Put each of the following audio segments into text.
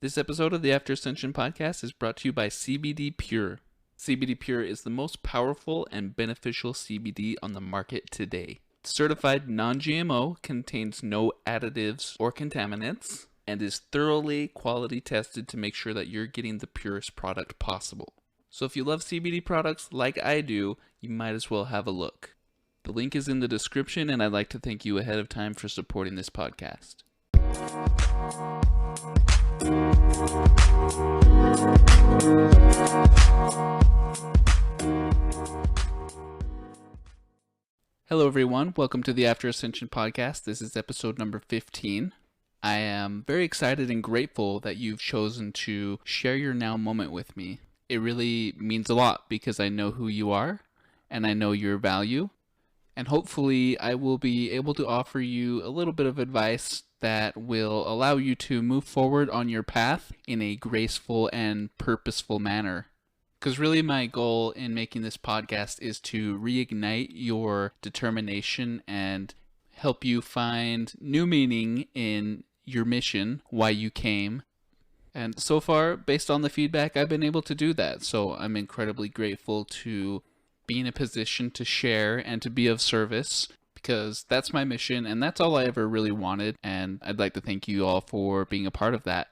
This episode of the After Ascension Podcast is brought to you by CBD Pure. CBD Pure is the most powerful and beneficial CBD on the market today. Certified non-GMO, contains no additives or contaminants, and is thoroughly quality tested to make sure that you're getting the purest product possible. So if you love CBD products like I do, you might as well have a look. The link is in the description, and I'd like to thank you ahead of time for supporting this podcast. Hello everyone, welcome to the After Ascension Podcast. This is episode number 15. I am very excited and grateful that you've chosen to share your now moment with me. It really means a lot because I know who you are and I know your value. And hopefully I will be able to offer you a little bit of advice that will allow you to move forward on your path in a graceful and purposeful manner. Because really my goal in making this podcast is to reignite your determination and help you find new meaning in your mission, why you came. And so far, based on the feedback, I've been able to do that. So I'm incredibly grateful to be in a position to share and to be of service, because that's my mission and that's all I ever really wanted. And I'd like to thank you all for being a part of that.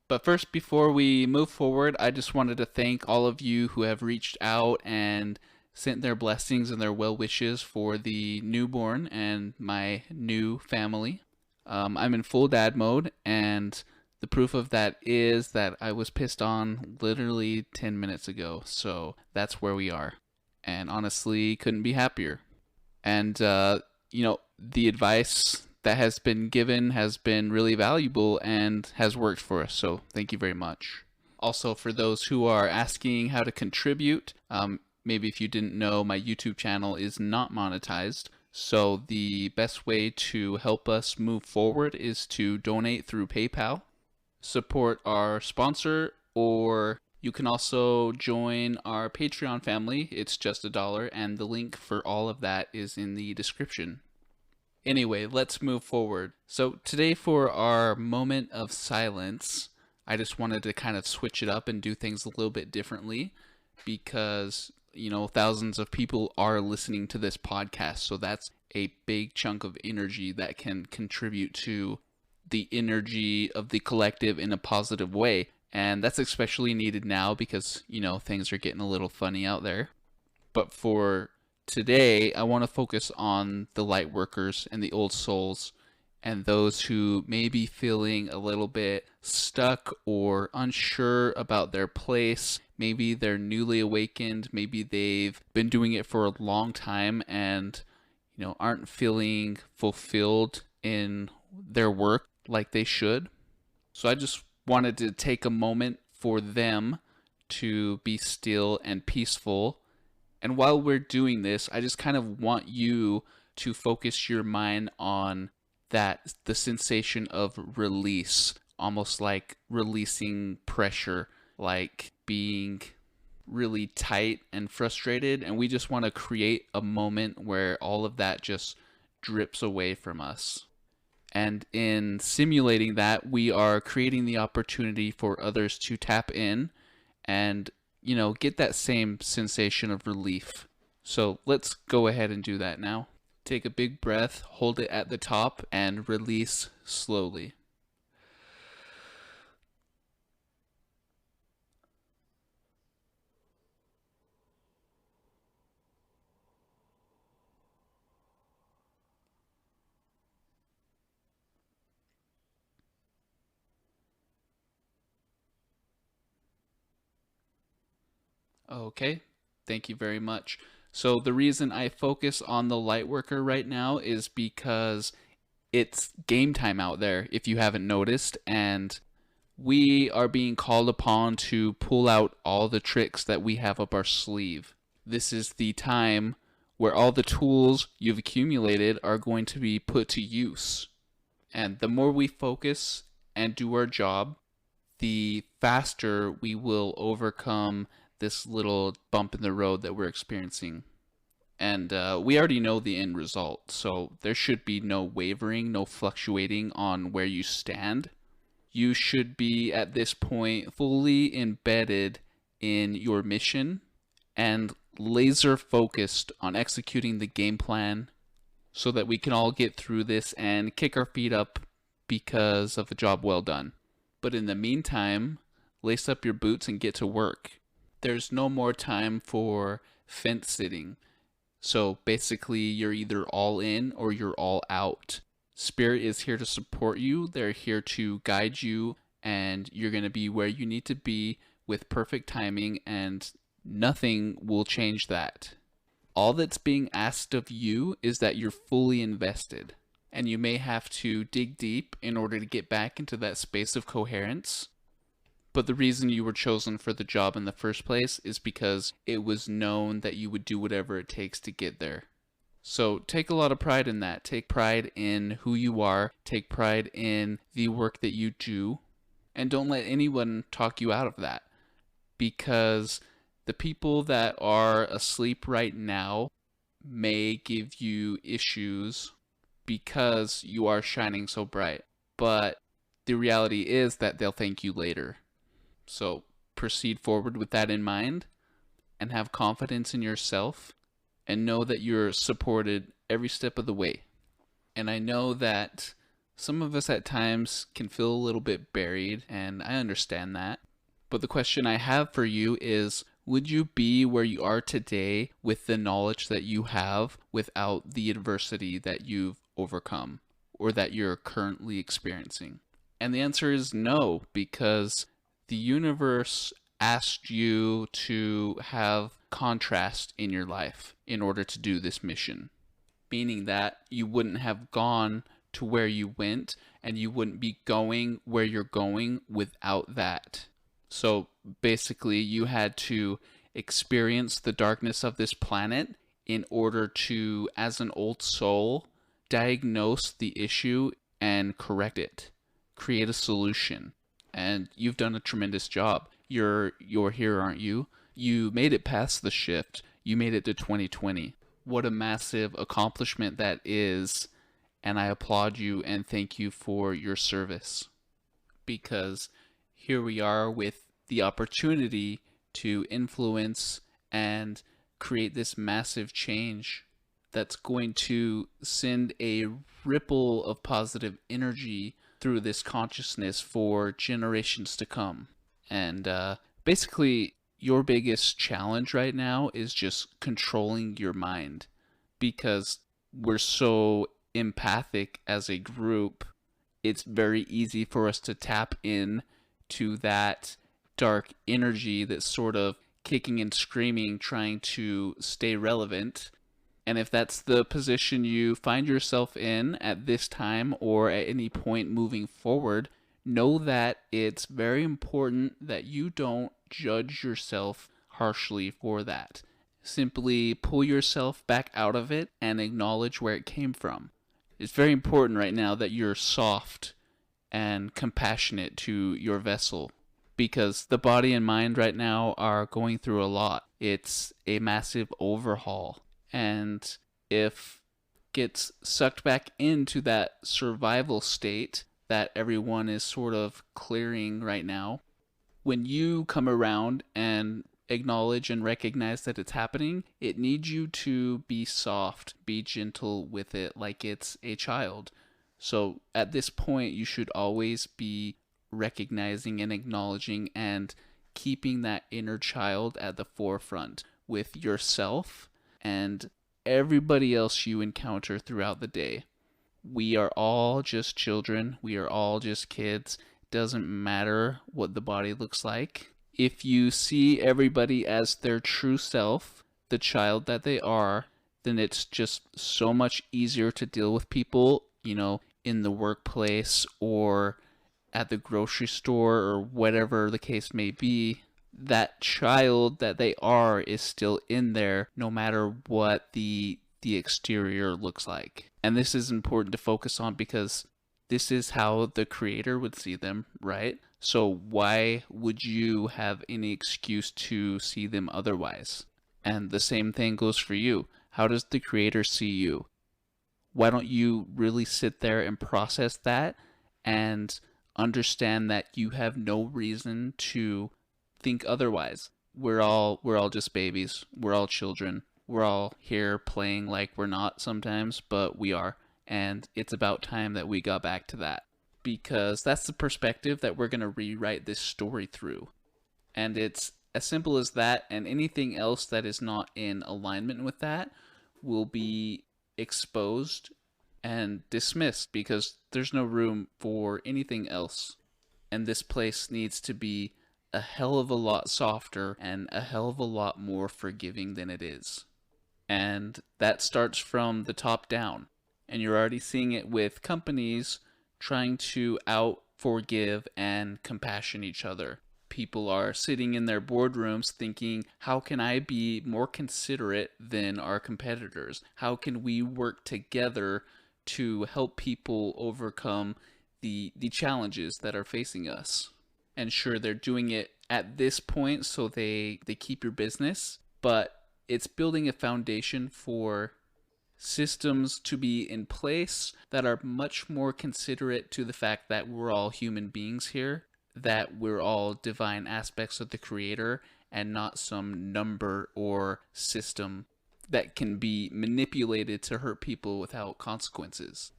But first, before we move forward, I just wanted to thank all of you who have reached out and sent their blessings and their well wishes for the newborn and my new family. I'm in full dad mode, and the proof of that is that I was pissed on literally 10 minutes ago. So that's where we are. And honestly, couldn't be happier. And, the advice that has been given has been really valuable and has worked for us. So thank you very much. Also, for those who are asking how to contribute, maybe if you didn't know, my YouTube channel is not monetized. So the best way to help us move forward is to donate through PayPal, support our sponsor, or you can also join our Patreon family. It's just $1, and the link for all of that is in the description. Anyway, let's move forward. So today for our moment of silence, I just wanted to kind of switch it up and do things a little bit differently because, thousands of people are listening to this podcast. So that's a big chunk of energy that can contribute to the energy of the collective in a positive way. And that's especially needed now because, things are getting a little funny out there. But for today, I want to focus on the lightworkers and the old souls and those who may be feeling a little bit stuck or unsure about their place. Maybe they're newly awakened. Maybe they've been doing it for a long time and, aren't feeling fulfilled in their work like they should. So I just wanted to take a moment for them to be still and peaceful. And while we're doing this, I just kind of want you to focus your mind on the sensation of release, almost like releasing pressure, like being really tight and frustrated. And we just want to create a moment where all of that just drips away from us. And in simulating that, we are creating the opportunity for others to tap in and, get that same sensation of relief. So let's go ahead and do that now. Take a big breath, hold it at the top, and release slowly. Okay, thank you very much. So the reason I focus on the Lightworker right now is because it's game time out there, if you haven't noticed, and we are being called upon to pull out all the tricks that we have up our sleeve. This is the time where all the tools you've accumulated are going to be put to use. And the more we focus and do our job, the faster we will overcome this little bump in the road that we're experiencing. And we already know the end result, so there should be no wavering, no fluctuating on where you stand. You should be at this point fully embedded in your mission and laser focused on executing the game plan so that we can all get through this and kick our feet up because of a job well done. But in the meantime, lace up your boots and get to work. There's no more time for fence sitting. So basically, you're either all in or you're all out. Spirit is here to support you. They're here to guide you, and you're going to be where you need to be with perfect timing, and nothing will change that. All that's being asked of you is that you're fully invested, and you may have to dig deep in order to get back into that space of coherence. But the reason you were chosen for the job in the first place is because it was known that you would do whatever it takes to get there. So take a lot of pride in that. Take pride in who you are. Take pride in the work that you do. And don't let anyone talk you out of that. Because the people that are asleep right now may give you issues because you are shining so bright. But the reality is that they'll thank you later. So proceed forward with that in mind and have confidence in yourself and know that you're supported every step of the way. And I know that some of us at times can feel a little bit buried, and I understand that. But the question I have for you is, would you be where you are today with the knowledge that you have without the adversity that you've overcome or that you're currently experiencing? And the answer is no, because the universe asked you to have contrast in your life in order to do this mission, meaning that you wouldn't have gone to where you went and you wouldn't be going where you're going without that. So basically, you had to experience the darkness of this planet in order to, as an old soul, diagnose the issue and correct it, create a solution. And you've done a tremendous job. You're here, aren't you? You made it past the shift. You made it to 2020. What a massive accomplishment that is. And I applaud you and thank you for your service. Because here we are with the opportunity to influence and create this massive change that's going to send a ripple of positive energy through this consciousness for generations to come. And basically, your biggest challenge right now is just controlling your mind, because we're so empathic as a group. It's very easy for us to tap in to that dark energy that's sort of kicking and screaming, trying to stay relevant. And if that's the position you find yourself in at this time or at any point moving forward, know that it's very important that you don't judge yourself harshly for that. Simply pull yourself back out of it and acknowledge where it came from. It's very important right now that you're soft and compassionate to your vessel, because the body and mind right now are going through a lot. It's a massive overhaul. And if gets sucked back into that survival state that everyone is sort of clearing right now, when you come around and acknowledge and recognize that it's happening, it needs you to be soft, be gentle with it like it's a child. So at this point, you should always be recognizing and acknowledging and keeping that inner child at the forefront with yourself and everybody else you encounter throughout the day. We are all just children. We are all just kids. Doesn't matter what the body looks like. If you see everybody as their true self, the child that they are, then it's just so much easier to deal with people, in the workplace or at the grocery store or whatever the case may be. That child that they are is still in there no matter what the exterior looks like. And this is important to focus on because this is how the creator would see them, right? So why would you have any excuse to see them otherwise? And the same thing goes for you. How does the creator see you? Why don't you really sit there and process that and Understand that you have no reason to think otherwise. We're all just babies. We're all children. We're all here playing like we're not sometimes, but we are. And it's about time that we got back to that. Because that's the perspective that we're going to rewrite this story through. And it's as simple as that, and anything else that is not in alignment with that will be exposed and dismissed because there's no room for anything else. And this place needs to be a hell of a lot softer and a hell of a lot more forgiving than it is. And that starts from the top down. And you're already seeing it with companies trying to out forgive and compassion each other. People are sitting in their boardrooms thinking, how can I be more considerate than our competitors? How can we work together to help people overcome the challenges that are facing us? And sure, they're doing it at this point so they keep your business, but it's building a foundation for systems to be in place that are much more considerate to the fact that we're all human beings here, that we're all divine aspects of the Creator and not some number or system that can be manipulated to hurt people without consequences.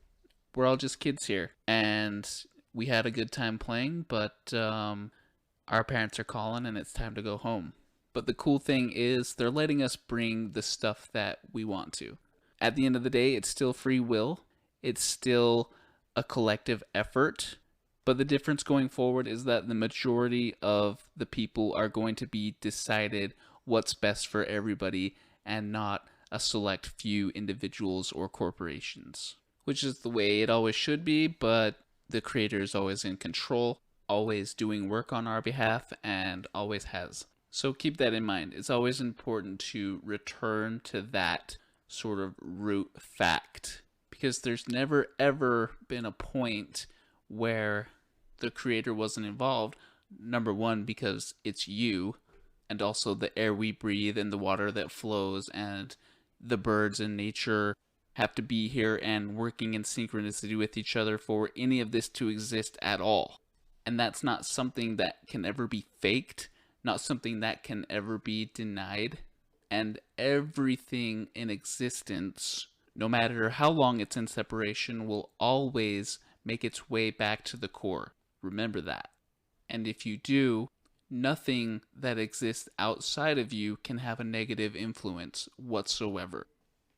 We're all just kids here, and we had a good time playing, but our parents are calling and it's time to go home. But the cool thing is they're letting us bring the stuff that we want to. At the end of the day, it's still free will. It's still a collective effort. But the difference going forward is that the majority of the people are going to be decided what's best for everybody and not a select few individuals or corporations. Which is the way it always should be, but the Creator is always in control, always doing work on our behalf, and always has. So keep that in mind. It's always important to return to that sort of root fact, because there's never ever been a point where the Creator wasn't involved. Number one, because it's you, and also the air we breathe and the water that flows and the birds in nature have to be here and working in synchronicity with each other for any of this to exist at all. And that's not something that can ever be faked, not something that can ever be denied. And everything in existence, no matter how long it's in separation, will always make its way back to the core. Remember that. And if you do, nothing that exists outside of you can have a negative influence whatsoever,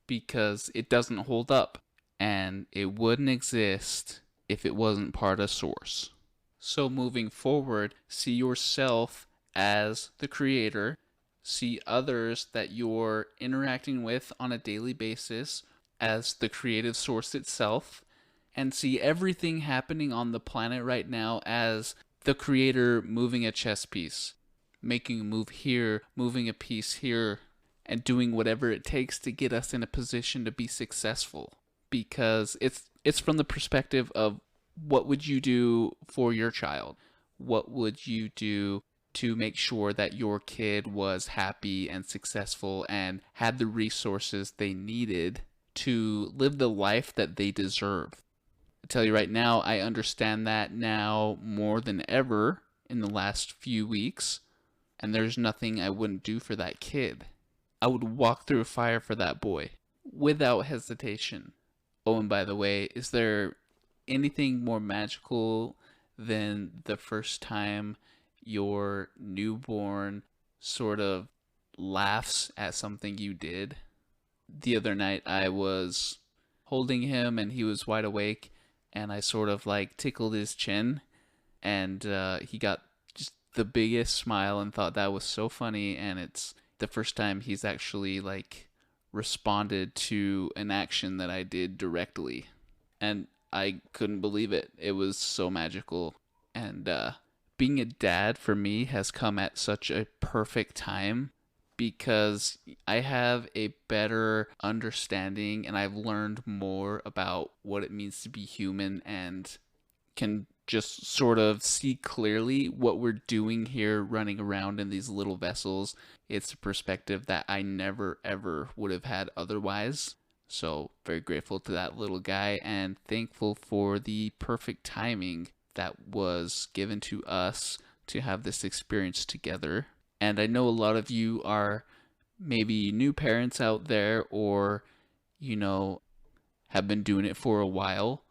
because it doesn't hold up, and it wouldn't exist if it wasn't part of Source. So moving forward, see yourself as the Creator. See others that you're interacting with on a daily basis as the creative source itself, and see everything happening on the planet right now as the Creator moving a chess piece, making a move here, moving a piece here, and doing whatever it takes to get us in a position to be successful. Because it's from the perspective of, what would you do for your child? What would you do to make sure that your kid was happy and successful and had the resources they needed to live the life that they deserve? I tell you right now, I understand that now more than ever in the last few weeks, and there's nothing I wouldn't do for that kid. I would walk through a fire for that boy without hesitation. Oh, and by the way, is there anything more magical than the first time your newborn sort of laughs at something you did? The other night I was holding him and he was wide awake, and I sort of like tickled his chin, and he got just the biggest smile and thought that was so funny. And it's the first time he's actually like responded to an action that I did directly, and I couldn't believe it. It was so magical. And being a dad for me has come at such a perfect time, because I have a better understanding and I've learned more about what it means to be human, and can just sort of see clearly what we're doing here running around in these little vessels. It's a perspective that I never ever would have had otherwise. So very grateful to that little guy, and thankful for the perfect timing that was given to us to have this experience together. And I know a lot of you are maybe new parents out there, or, have been doing it for a while.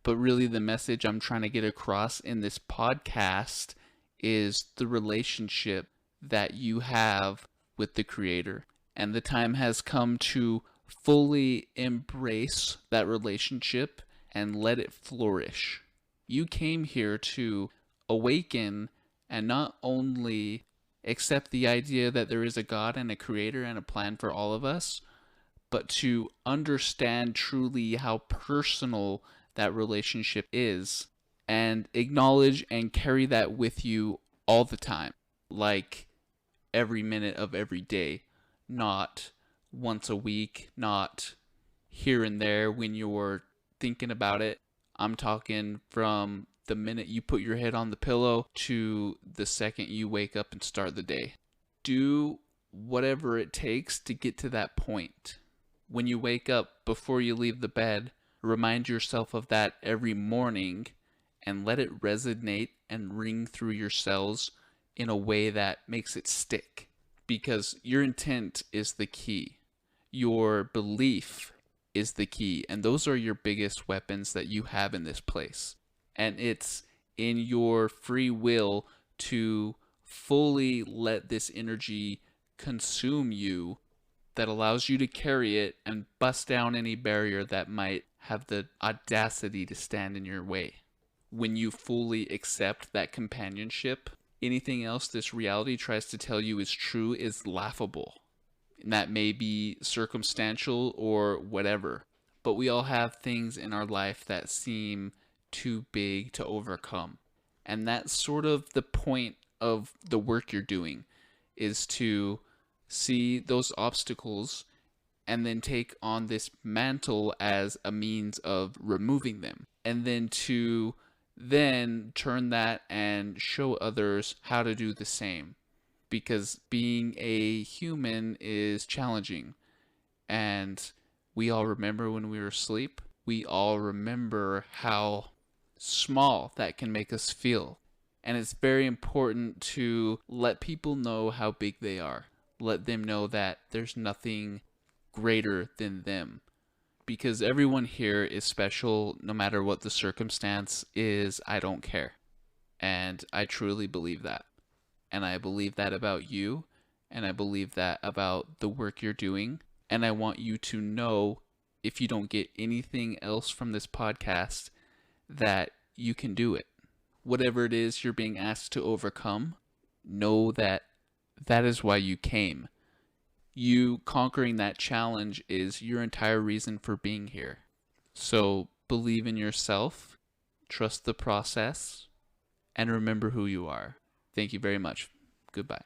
But really the message I'm trying to get across in this podcast is the relationship that you have with the Creator. And the time has come to fully embrace that relationship and let it flourish. You came here to awaken and not only accept the idea that there is a God and a Creator and a plan for all of us, but to understand truly how personal that relationship is and acknowledge and carry that with you all the time, like every minute of every day, not once a week, not here and there when you're thinking about it. I'm talking from the minute you put your head on the pillow to the second you wake up and start the day. Do whatever it takes to get to that point. When you wake up, before you leave the bed, remind yourself of that every morning and let it resonate and ring through your cells in a way that makes it stick. Because your intent is the key. Your belief is the key. And those are your biggest weapons that you have in this place. And it's in your free will to fully let this energy consume you that allows you to carry it and bust down any barrier that might have the audacity to stand in your way. When you fully accept that companionship, anything else this reality tries to tell you is true is laughable. And that may be circumstantial or whatever, but we all have things in our life that seem too big to overcome. And that's sort of the point of the work you're doing, is to see those obstacles and then take on this mantle as a means of removing them, and then to turn that and show others how to do the same. Because being a human is challenging, and we all remember when we were asleep. We all remember how small that can make us feel, and it's very important to let people know how big they are. Let them know that there's nothing greater than them, because everyone here is special no matter what the circumstance is. I don't care, and I truly believe that. And I believe that about you, and I believe that about the work you're doing. And I want you to know, if you don't get anything else from this podcast, that you can do it. Whatever it is you're being asked to overcome, know that that is why you came. You conquering that challenge is your entire reason for being here. So believe in yourself, trust the process, and remember who you are. Thank you very much. Goodbye.